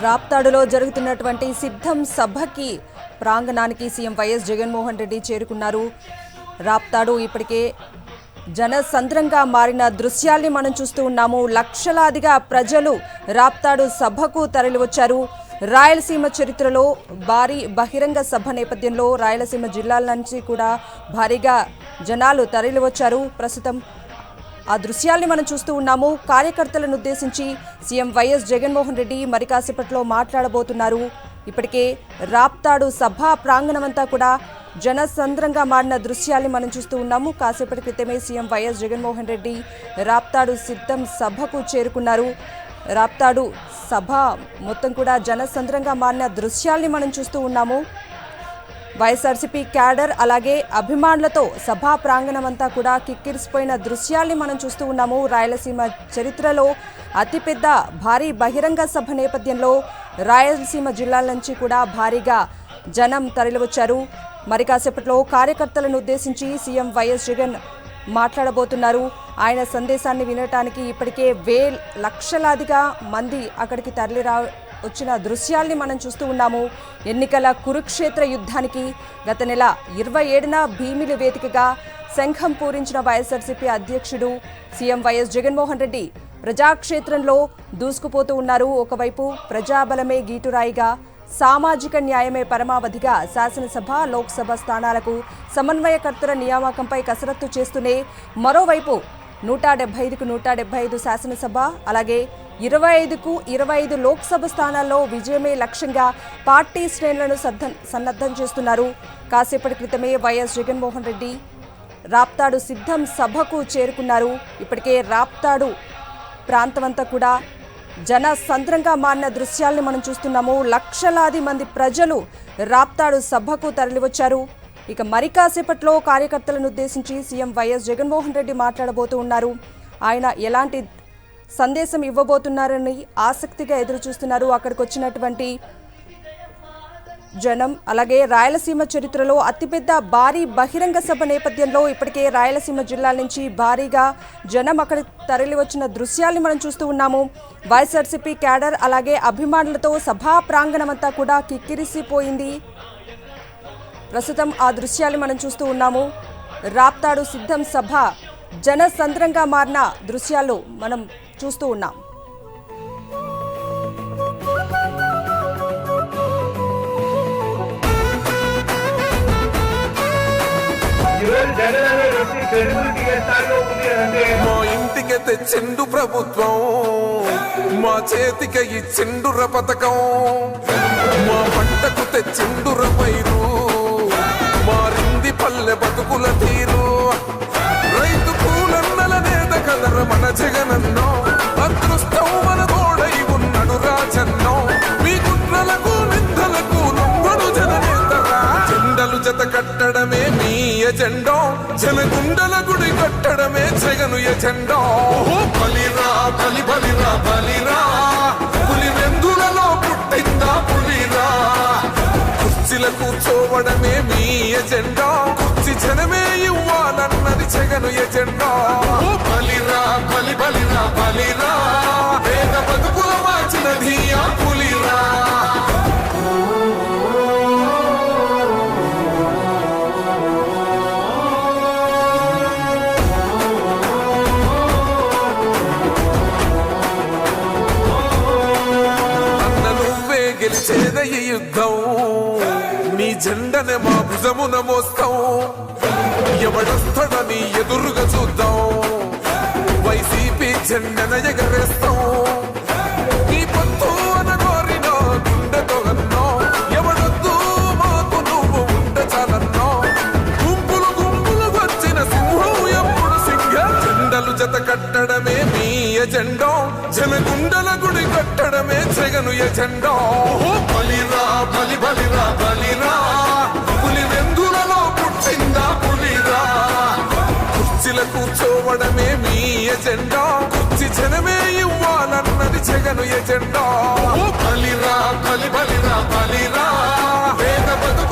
రాప్తాడులో జరుగుతున్నటువంటి సిద్ధం సభకి ప్రాంగణానికి సీఎం వైఎస్ జగన్మోహన్ రెడ్డి చేరుకున్నారు. రాప్తాడు ఇప్పటికే జనసంద్రంగా మారిన దృశ్యాల్ని మనం చూస్తూ ఉన్నాము. లక్షలాదిగా ప్రజలు రాప్తాడు సభకు తరలివచ్చారు. రాయలసీమ చరిత్రలో భారీ బహిరంగ సభ నేపథ్యంలో రాయలసీమ జిల్లాల నుంచి కూడా భారీగా జనాలు తరలివచ్చారు. ప్రస్తుతం ఆ దృశ్యాల్ని మనం చూస్తూ ఉన్నాము. కార్యకర్తలను ఉద్దేశించి సీఎం వైఎస్ జగన్మోహన్ రెడ్డి మరి కాసేపట్లో మాట్లాడబోతున్నారు. ఇప్పటికే రాప్తాడు సభా ప్రాంగణమంతా కూడా జనసంద్రంగా మారిన దృశ్యాల్ని మనం చూస్తూ ఉన్నాము. కాసేపటి క్రితమే సీఎం వైఎస్ జగన్మోహన్ రెడ్డి రాప్తాడు సిద్ధం సభకు చేరుకున్నారు. రాప్తాడు సభ మొత్తం కూడా జనసంద్రంగా మారిన దృశ్యాల్ని మనం చూస్తూ ఉన్నాము. వైఎస్ఆర్సీపీ క్యాడర్ అలాగే అభిమానులతో సభా ప్రాంగణమంతా కూడా కిక్కిరిసిపోయిన దృశ్యాల్ని మనం చూస్తూ ఉన్నాము. రాయలసీమ చరిత్రలో అతిపెద్ద భారీ బహిరంగ సభ నేపథ్యంలో రాయలసీమ జిల్లాల నుంచి కూడా భారీగా జనం తరలివచ్చారు. మరి కాసేపట్లో కార్యకర్తలను ఉద్దేశించి సీఎం వైఎస్ జగన్ మాట్లాడబోతున్నారు. ఆయన సందేశాన్ని వినటానికి ఇప్పటికే లక్షలాదిగా మంది అక్కడికి వచ్చిన దృశ్యాల్ని మనం చూస్తూ ఉన్నాము. ఎన్నికల కురుక్షేత్ర యుద్ధానికి గత నెల 27న భీమిలి వేదికగా శంఖం పూరించిన వైఎస్ఆర్సీపీ అధ్యక్షుడు సీఎం వైఎస్ జగన్మోహన్ రెడ్డి ప్రజాక్షేత్రంలో దూసుకుపోతూ ఉన్నారు. ఒకవైపు ప్రజాబలమే గీటురాయిగా, సామాజిక న్యాయమే పరమావధిగా శాసనసభ, లోక్సభ స్థానాలకు సమన్వయకర్తల నియామకంపై కసరత్తు చేస్తూనే మరోవైపు 175కు 175 శాసనసభ అలాగే 25కు 25 లోక్సభ స్థానాల్లో విజయమే లక్ష్యంగా పార్టీ శ్రేణులను సన్నద్ధం చేస్తున్నారు. కాసేపటి క్రితమే వైఎస్ జగన్మోహన్ రెడ్డి రాప్తాడు సిద్ధం సభకు చేరుకున్నారు. ఇప్పటికే రాప్తాడు ప్రాంతమంతా కూడా జనసంద్రంగా మారిన దృశ్యాల్ని మనం చూస్తున్నాము. లక్షలాది మంది ప్రజలు రాప్తాడు సభకు తరలివచ్చారు. ఇక మరి కాసేపట్లో కార్యకర్తలను ఉద్దేశించి సీఎం వైఎస్ జగన్మోహన్ రెడ్డి మాట్లాడబోతూ ఉన్నారు. ఆయన ఎలాంటి సందేశం ఇవ్వబోతున్నారని ఆసక్తిగా ఎదురు చూస్తున్నారు అక్కడికి వచ్చినటువంటి జనం. అలాగే రాయలసీమ చరిత్రలో అతిపెద్ద భారీ బహిరంగ సభ నేపథ్యంలో ఇప్పటికే రాయలసీమ జిల్లాల నుంచి భారీగా జనం అక్కడ తరలి వచ్చిన దృశ్యాల్ని మనం చూస్తూ ఉన్నాము. వైఎస్ఆర్సీపీ క్యాడర్ అలాగే అభిమానులతో సభా ప్రాంగణమంతా కూడా కిక్కిరిసిపోయింది. ప్రస్తుతం ఆ దృశ్యాలు మనం చూస్తూ ఉన్నాము. రాప్తాడు సిద్ధం సభ జనసంద్రంగా మారిన దృశ్యాలు మనం చూస్తూ ఉన్నాం. మా ఇంటికి తెచ్చిండు ప్రభుత్వం, మా చేతికి ఇచ్చిండుర పథకం, మా పంటకు తెచ్చిండుర పైరు, మారింది పల్లె బతుకుల తీరు. రైతు పూలన్నల నేత కదర మన జగనన్నో, అదృష్టం మన తోడై ఉన్నడు రాజన్నో. మీ కుట్రలకు నిందలకు లొంగడు జననేతరా, జెండలు జత కట్టడమే మీ ఎజెండో, జనగుండల గుడి కట్టడమే జగను ఎజెండో. బలిరా బలి బలిరా బలిరా, పులి వెందులలో పుట్టిందా పులిరా. కుర్చీల కూర్చోవడమే మీ ఎజెండా, కుర్చీ జనమే ఇవ్వాలన్నది జగను ఎజెండా. బలిరా బలి బలిరా బలిరా, పేద బతుకుల మార్చినది ఆ పులిరా. గెలిచేద ఈ యుద్ధం, నీ జెండనే మా భుజమున మోస్తాం. ఎవడొస్తాడని ఎదురుగా చూద్దాం, వైసీపీ జెండన ఎగరేస్తాం. నీ పొత్తు అనగోరిన గుండెతో అన్నో, ఎవడొద్దు మాకు నువ్వు ఉండ చాలన్నో. గుంపులు గుంపులు వచ్చిన సింహం ఎప్పుడు సింహ, జెండలు జత కట్టడమే మీ ఎజెండో, జనగుండల గుడి కట్టడమే జగను ఎజెండా. బలిరా బలి బలిరా బలిరా, పులి వెందులలో పుట్టిందా పులిరా. కుర్చీల కూర్చోవడమే మీ ఎజెండా, కుర్చీ జనమే ఇవ్వాలన్నది జగను ఎజెండా. బలిరా బలి బలిరా బలిరా, పేద బతుకు